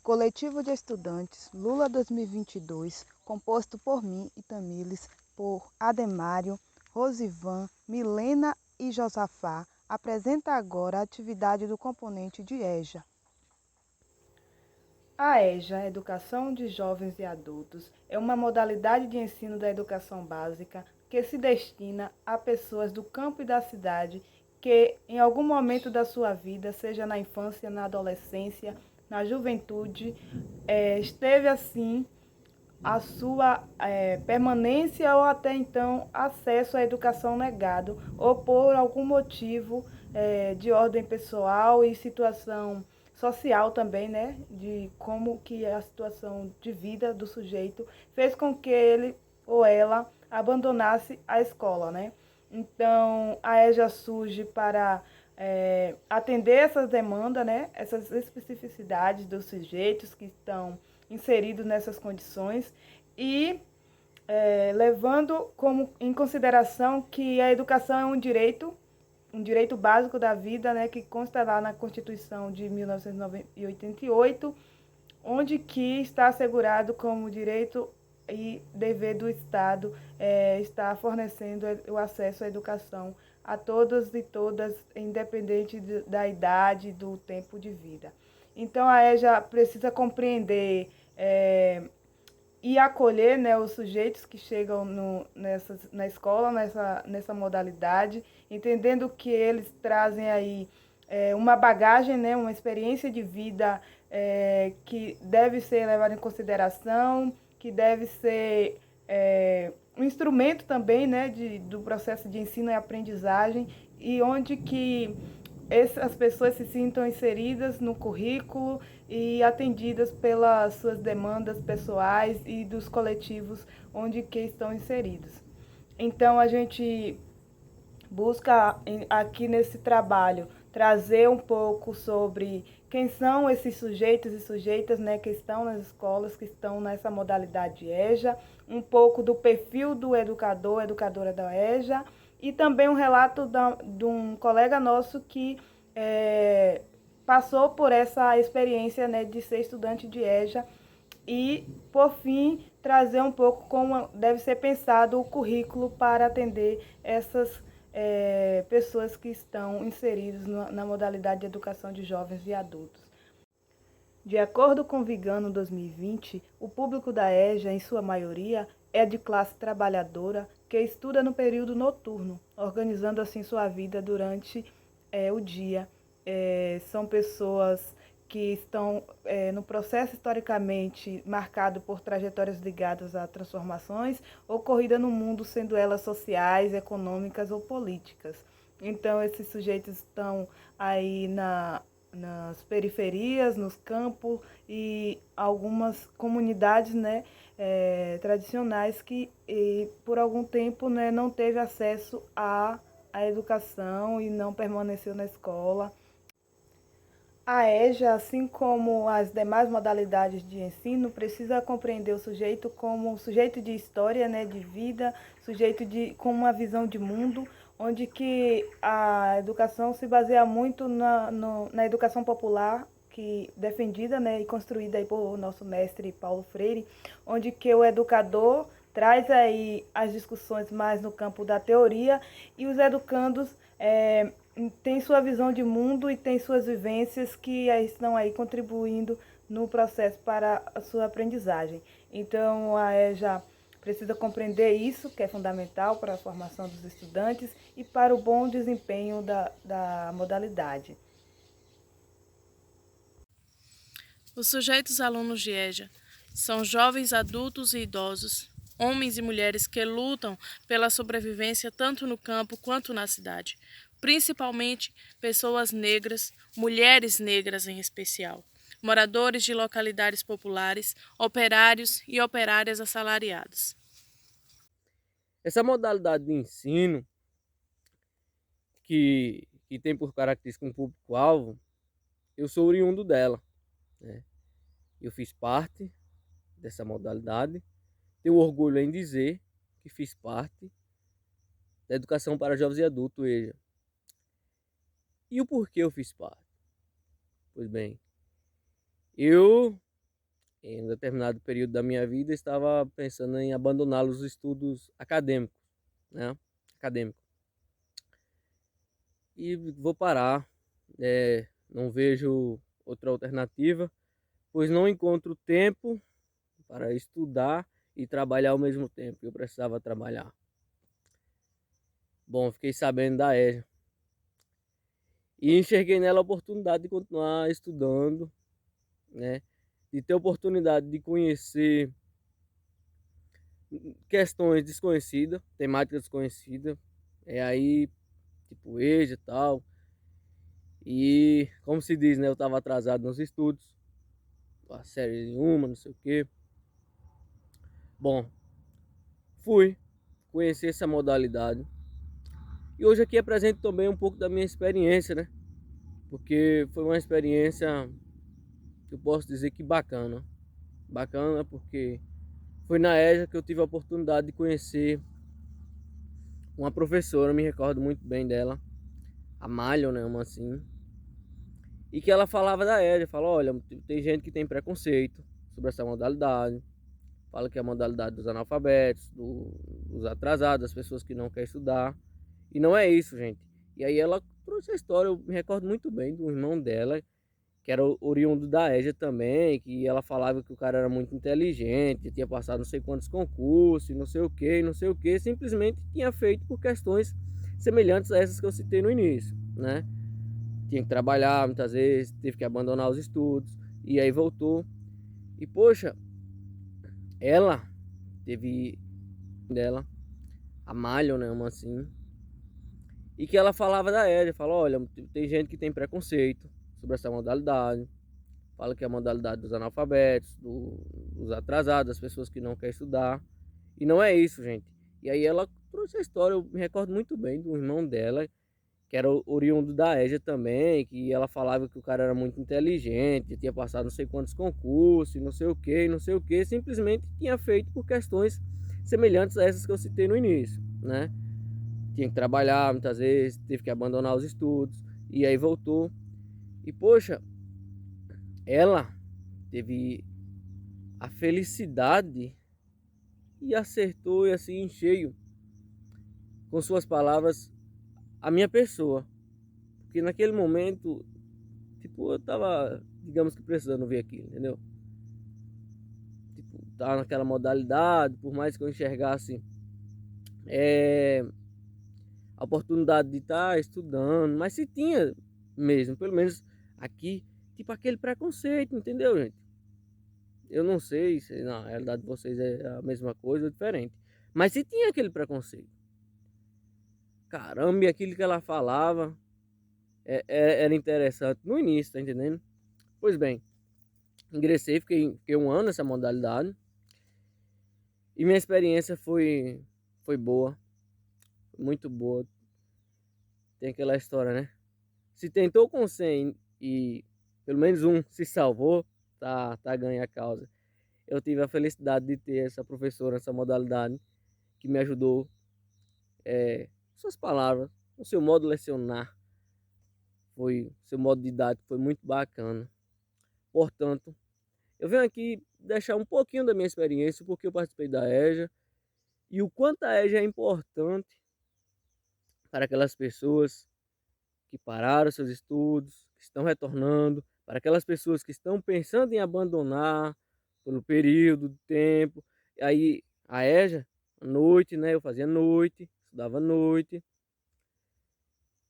Coletivo de Estudantes Lula 2022, composto por mim e Tamires, por Ademário, Rosivan, Milena e Josafá, apresenta agora a atividade do componente de EJA. A EJA, Educação de Jovens e Adultos, é uma modalidade de ensino da educação básica que se destina a pessoas do campo e da cidade que, em algum momento da sua vida, seja na infância, na adolescência, na juventude, esteve assim a sua permanência ou até então acesso à educação negado, ou por algum motivo de ordem pessoal e situação social também, né, de como que a situação de vida do sujeito fez com que ele ou ela abandonasse a escola, né? Então, a EJA surge para atender essas demandas, né, essas especificidades dos sujeitos que estão inseridos nessas condições e levando em consideração que a educação é um direito básico da vida, né, que consta lá na Constituição de 1988, onde que está assegurado como direito e dever do Estado estar fornecendo o acesso à educação a todos e todas, independente da idade, do tempo de vida. Então, a EJA precisa compreender e acolher, né, os sujeitos que chegam na escola, nessa modalidade, entendendo que eles trazem aí uma bagagem, né, uma experiência de vida que deve ser levada em consideração, que deve ser um instrumento também, né, do processo de ensino e aprendizagem, e onde que as pessoas se sintam inseridas no currículo e atendidas pelas suas demandas pessoais e dos coletivos onde que estão inseridos. Então, a gente busca aqui nesse trabalho trazer um pouco sobre quem são esses sujeitos e sujeitas, né, que estão nas escolas, que estão nessa modalidade EJA, um pouco do perfil do educador, educadora da EJA, e também um relato de um colega nosso que passou por essa experiência, né, de ser estudante de EJA e, por fim, trazer um pouco como deve ser pensado o currículo para atender essas pessoas que estão inseridas na modalidade de educação de jovens e adultos. De acordo com Vigano 2020, o público da EJA, em sua maioria, é de classe trabalhadora que estuda no período noturno, organizando assim sua vida durante o dia. São pessoas que estão no processo historicamente marcado por trajetórias ligadas a transformações ocorridas no mundo, sendo elas sociais, econômicas ou políticas. Então, esses sujeitos estão aí nas periferias, nos campos e algumas comunidades, né, tradicionais que por algum tempo, né, não teve acesso à educação e não permaneceu na escola. A EJA, assim como as demais modalidades de ensino, precisa compreender o sujeito como um sujeito de história, né, de vida, com uma visão de mundo, onde que a educação se baseia muito na educação popular, que defendida, né, e construída aí por nosso mestre Paulo Freire, onde que o educador traz aí as discussões mais no campo da teoria e os educandos tem sua visão de mundo e tem suas vivências que estão aí contribuindo no processo para a sua aprendizagem. Então, a EJA precisa compreender isso, que é fundamental para a formação dos estudantes e para o bom desempenho da modalidade. Os sujeitos alunos de EJA são jovens, adultos e idosos, homens e mulheres que lutam pela sobrevivência tanto no campo quanto na cidade, principalmente pessoas negras, mulheres negras em especial, moradores de localidades populares, operários e operárias assalariados. Essa modalidade de ensino, que tem por característica um público-alvo, eu sou oriundo dela, né? Eu fiz parte dessa modalidade, tenho orgulho em dizer que fiz parte da educação para jovens e adultos, EJA. E o porquê eu fiz parte? Pois bem, eu em um determinado período da minha vida, estava pensando em abandonar os estudos acadêmicos, né? Acadêmico. E vou parar, não vejo outra alternativa, pois não encontro tempo para estudar e trabalhar ao mesmo tempo. Eu precisava trabalhar. Bom, fiquei sabendo da EJA e enxerguei nela a oportunidade de continuar estudando, né? De ter oportunidade de conhecer questões desconhecidas, temáticas desconhecidas, aí tipo EJA e tal. E como se diz, né, eu estava atrasado nos estudos, a série uma, não sei o que. Bom, fui conhecer essa modalidade e hoje aqui apresento também um pouco da minha experiência, né? Porque foi uma experiência que eu posso dizer que bacana. Bacana porque foi na EJA que eu tive a oportunidade de conhecer uma professora, me recordo muito bem dela, a Malho, né, uma assim, e que ela falava da EJA, falou, olha, tem gente que tem preconceito sobre essa modalidade, fala que é a modalidade dos analfabetos, dos atrasados, das pessoas que não querem estudar, e não é isso, gente. E aí ela trouxe a história, eu me recordo muito bem do irmão dela, que era oriundo da EJA também, que ela falava que o cara era muito inteligente, tinha passado não sei quantos concursos, não sei o que, simplesmente tinha feito por questões semelhantes a essas que eu citei no início, né? Tinha que trabalhar muitas vezes, teve que abandonar os estudos, e aí voltou. E poxa, ela teve dela, a Malho, né, uma assim, e que ela falava da EJA, falou, olha, tem gente que tem preconceito sobre essa modalidade, fala que é a modalidade dos analfabetos, dos atrasados, das pessoas que não querem estudar, e não é isso, gente. E aí ela trouxe a história, eu me recordo muito bem do irmão dela, que era oriundo da EJA também, que ela falava que o cara era muito inteligente, tinha passado não sei quantos concursos, não sei o que, simplesmente tinha feito por questões semelhantes a essas que eu citei no início, né? Tinha que trabalhar muitas vezes, teve que abandonar os estudos, e aí voltou. E poxa, ela teve a felicidade e acertou e assim em cheio com suas palavras a minha pessoa, porque naquele momento, tipo, eu tava, digamos que precisando ver aquilo, entendeu? Tipo, tava naquela modalidade, por mais que eu enxergasse a oportunidade de estar estudando, mas se tinha mesmo, pelo menos aqui, tipo aquele preconceito, entendeu, gente? Eu não sei se na realidade de vocês é a mesma coisa ou diferente, mas se tinha aquele preconceito. Caramba, e aquilo que ela falava era interessante no início, tá entendendo? Pois bem, ingressei, fiquei um ano nessa modalidade e minha experiência foi boa, muito boa. Tem aquela história, né? Se tentou com 100 e pelo menos um se salvou, tá ganha a causa. Eu tive a felicidade de ter essa professora, essa modalidade, que me ajudou, suas palavras, o seu modo de lecionar, seu modo didático foi muito bacana. Portanto, eu venho aqui deixar um pouquinho da minha experiência, porque eu participei da EJA, e o quanto a EJA é importante para aquelas pessoas que pararam seus estudos, que estão retornando, para aquelas pessoas que estão pensando em abandonar pelo período de tempo. E aí a EJA, à noite, né? Eu fazia noite, estudava à noite.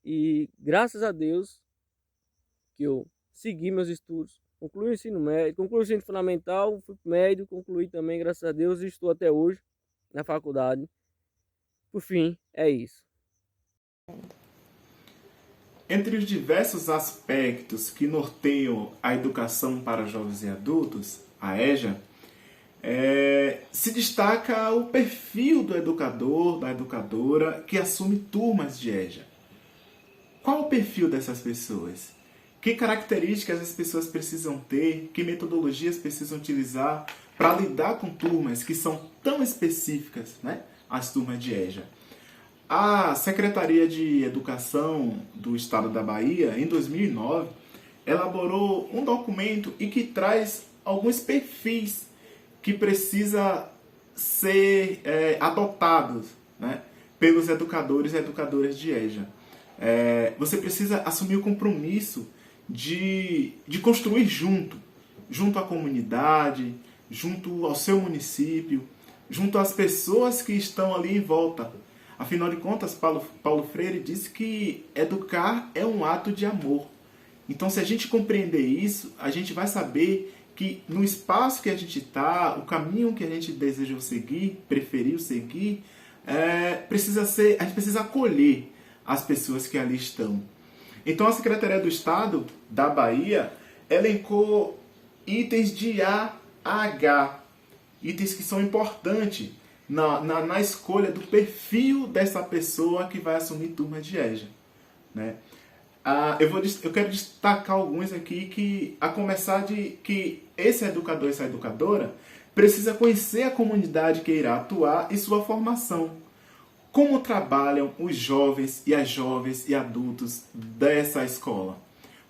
E graças a Deus que eu segui meus estudos, concluí o ensino médio, concluí o ensino fundamental, fui médio, concluí também, graças a Deus, e estou até hoje na faculdade. Por fim, é isso. Entre os diversos aspectos que norteiam a educação para jovens e adultos, a EJA, se destaca o perfil do educador, da educadora que assume turmas de EJA. Qual o perfil dessas pessoas? Que características as pessoas precisam ter? Que metodologias precisam utilizar para lidar com turmas que são tão específicas, né? As turmas de EJA. A Secretaria de Educação do Estado da Bahia, em 2009, elaborou um documento e que traz alguns perfis que precisa ser adotados, né, pelos educadores e educadoras de EJA. Você precisa assumir o compromisso de construir junto à comunidade, junto ao seu município, junto às pessoas que estão ali em volta. Afinal de contas, Paulo Freire disse que educar é um ato de amor. Então, se a gente compreender isso, a gente vai saber que no espaço que a gente está, o caminho que a gente deseja seguir, preferiu seguir, a gente precisa acolher as pessoas que ali estão. Então, a Secretaria do Estado da Bahia elencou itens de A a H, itens que são importantes na escolha do perfil dessa pessoa que vai assumir turma de EJA, né? Eu quero destacar alguns aqui, a começar de que esse educador, essa educadora, precisa conhecer a comunidade que irá atuar e sua formação. Como trabalham os jovens e adultos dessa escola?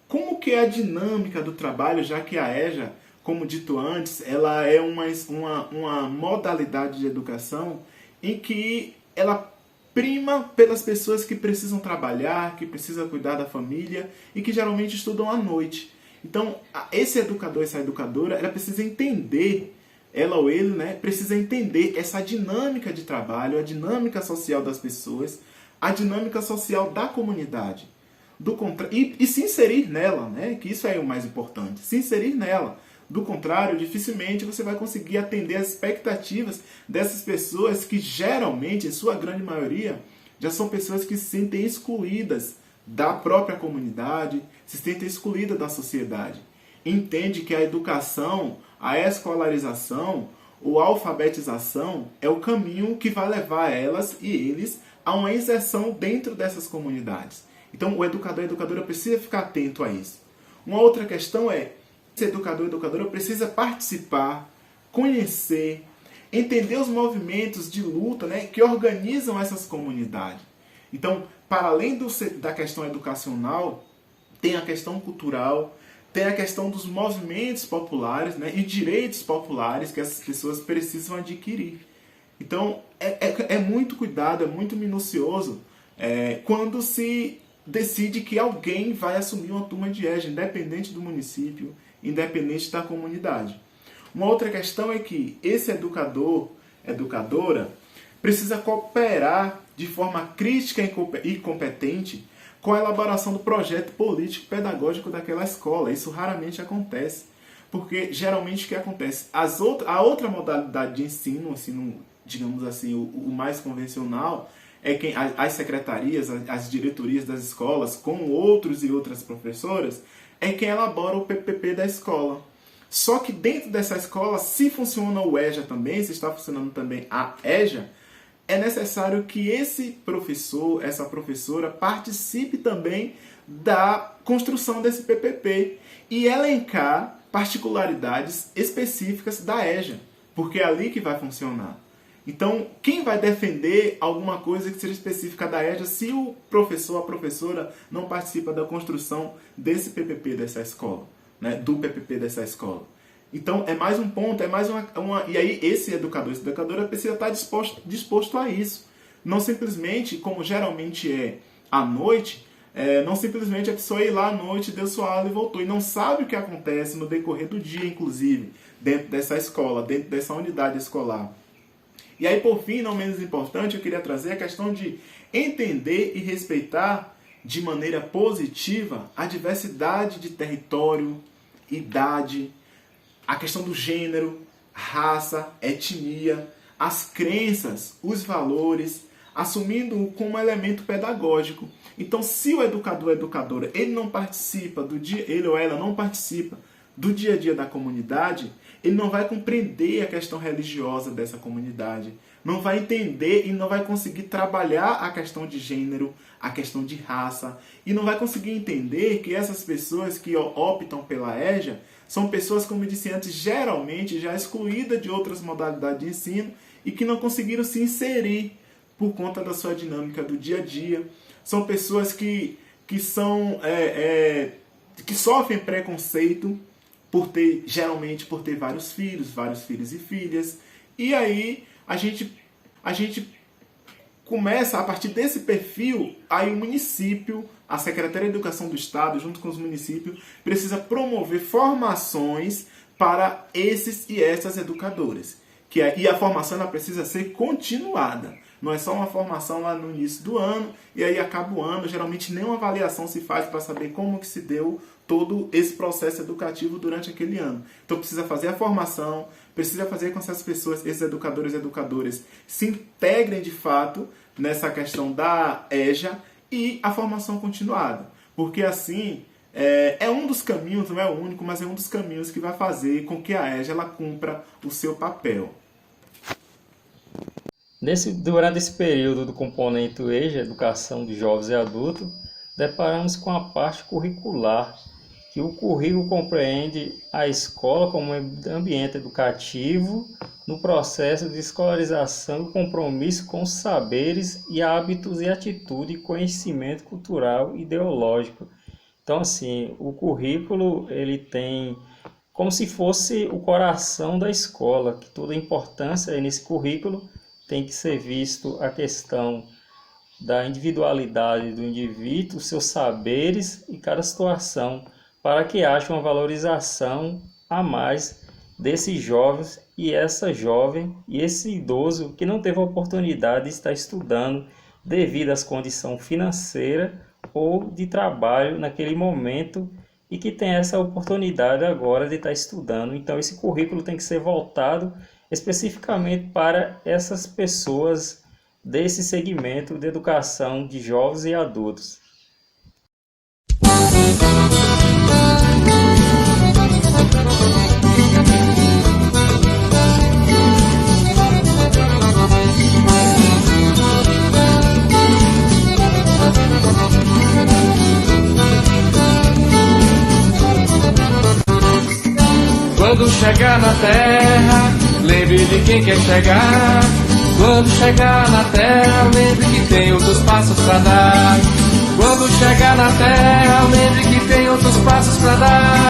Como que é a dinâmica do trabalho, já que a EJA, como dito antes, ela é uma modalidade de educação em que ela prima pelas pessoas que precisam trabalhar, que precisam cuidar da família e que geralmente estudam à noite. Então, esse educador, essa educadora, ela precisa entender, ela ou ele, né, precisa entender essa dinâmica de trabalho, a dinâmica social das pessoas, a dinâmica social da comunidade. E se inserir nela, né, que isso é o mais importante, se inserir nela. Do contrário, dificilmente você vai conseguir atender as expectativas dessas pessoas que geralmente, em sua grande maioria, já são pessoas que se sentem excluídas da própria comunidade, se sentem excluídas da sociedade. Entende que a educação, a escolarização ou a alfabetização é o caminho que vai levar elas e eles a uma inserção dentro dessas comunidades. Então, o educador e a educadora precisa ficar atento a isso. Uma outra questão é, esse educador e educadora precisa participar, conhecer, entender os movimentos de luta, né, que organizam essas comunidades. Então, para além da questão educacional, tem a questão cultural, tem a questão dos movimentos populares, né, e direitos populares que essas pessoas precisam adquirir. Então, é muito cuidado, é muito minucioso quando se decide que alguém vai assumir uma turma de EJA, independente do município, independente da comunidade. Uma outra questão é que esse educador, educadora, precisa cooperar de forma crítica e competente com a elaboração do projeto político-pedagógico daquela escola. Isso raramente acontece, porque geralmente o que acontece? A outra modalidade de ensino, digamos assim, o mais convencional, é quem as secretarias, as diretorias das escolas, com outros e outras professoras, é quem elabora o PPP da escola. Só que dentro dessa escola, se funciona o EJA também, se está funcionando também a EJA, é necessário que esse professor, essa professora, participe também da construção desse PPP e elencar particularidades específicas da EJA, porque é ali que vai funcionar. Então, quem vai defender alguma coisa que seja específica da EJA se o professor, a professora, não participa da construção desse PPP dessa escola, né? Do PPP dessa escola? Então, é mais um ponto, é mais uma... E aí, esse educador, essa educadora precisa estar disposto a isso. Não simplesmente, como geralmente é à noite, não simplesmente a pessoa ir lá à noite, deu sua aula e voltou. E não sabe o que acontece no decorrer do dia, inclusive, dentro dessa escola, dentro dessa unidade escolar. E aí, por fim, não menos importante, eu queria trazer a questão de entender e respeitar de maneira positiva a diversidade de território, idade, a questão do gênero, raça, etnia, as crenças, os valores, assumindo-o como elemento pedagógico. Então, se o educador ou educadora ele ou ela não participa do dia a dia da comunidade, ele não vai compreender a questão religiosa dessa comunidade, não vai entender e não vai conseguir trabalhar a questão de gênero, a questão de raça, e não vai conseguir entender que essas pessoas que optam pela EJA são pessoas, como eu disse antes, geralmente já excluídas de outras modalidades de ensino e que não conseguiram se inserir por conta da sua dinâmica do dia a dia. São pessoas que sofrem preconceito geralmente por ter vários filhos e filhas. E aí a gente começa, a partir desse perfil, aí o município, a Secretaria de Educação do Estado, junto com os municípios, precisa promover formações para esses e essas educadoras. E a formação ela precisa ser continuada. Não é só uma formação lá no início do ano e aí acaba o ano. Geralmente nem uma avaliação se faz para saber como que se deu todo esse processo educativo durante aquele ano. Então precisa fazer a formação, precisa fazer com que essas pessoas, esses educadores e educadoras, se integrem de fato nessa questão da EJA e a formação continuada. Porque assim é um dos caminhos, não é o único, mas é um dos caminhos que vai fazer com que a EJA ela cumpra o seu papel. Durante esse período do componente EJA, Educação de Jovens e Adultos, deparamos com a parte curricular, que o currículo compreende a escola como ambiente educativo no processo de escolarização e compromisso com os saberes e hábitos e atitude, conhecimento cultural e ideológico. Então, assim, o currículo ele tem como se fosse o coração da escola, que toda a importância nesse currículo tem que ser visto a questão da individualidade do indivíduo, seus saberes e cada situação, para que haja uma valorização a mais desses jovens e essa jovem e esse idoso que não teve a oportunidade de estar estudando devido às condições financeiras ou de trabalho naquele momento e que tem essa oportunidade agora de estar estudando. Então esse currículo tem que ser voltado especificamente para essas pessoas desse segmento de educação de jovens e adultos. Quando chegar na terra, lembre de quem quer chegar. Quando chegar na terra, lembre que tem outros passos pra dar. Quando chegar na terra, lembre que tem outros passos pra dar.